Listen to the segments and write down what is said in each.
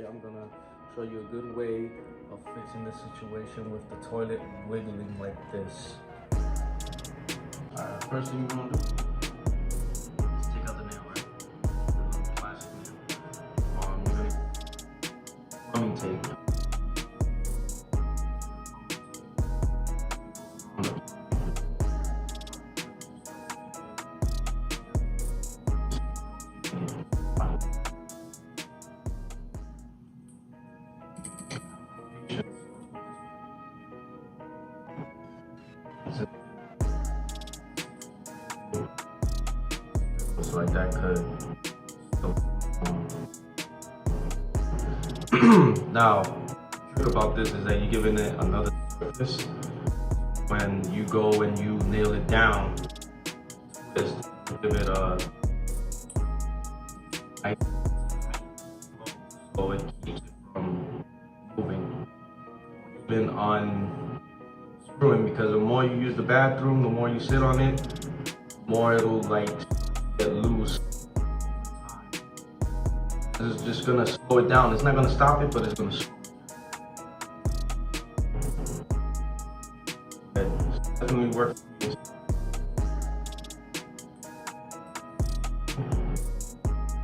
I'm gonna show you a good way of fixing the situation with the toilet wiggling like this. Alright, first thing you're gonna do is take out the nail, right? The little plastic nail. You're gonna plumbing tape. So like that could now the trick about this is that you're giving it another surface. When you go and you nail it down, just give it a so it keeps it from moving. Even on screwing, because the more you use the bathroom, the more you sit on it, the more it'll like get loose. It's just gonna slow it down. It's not gonna stop it, but it's gonna slow it. It definitely works.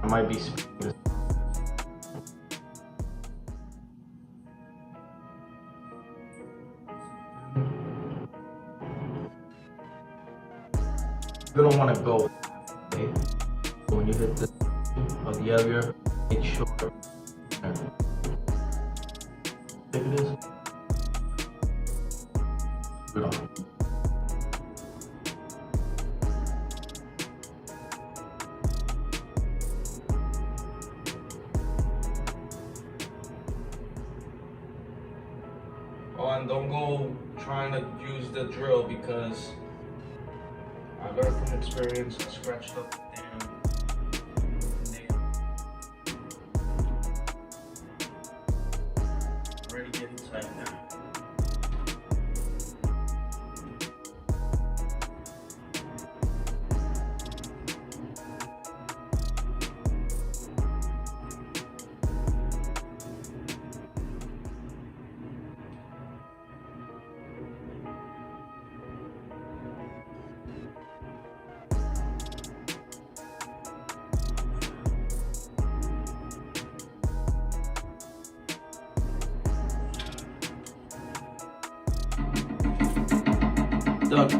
I might be speaking this. You don't want to go. Okay? So when you hit this of the area, make sure take it is. Good on. Oh, and don't go trying to use the drill, because I learned from experience. I scratched up the damn nail. Already getting tight now. Done.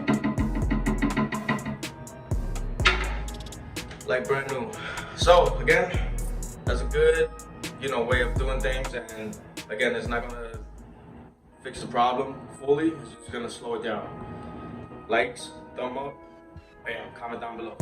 Like brand new. So again, that's a good, way of doing things. And again, it's not gonna fix the problem fully. It's just gonna slow it down. Likes, thumb up, bam, comment down below.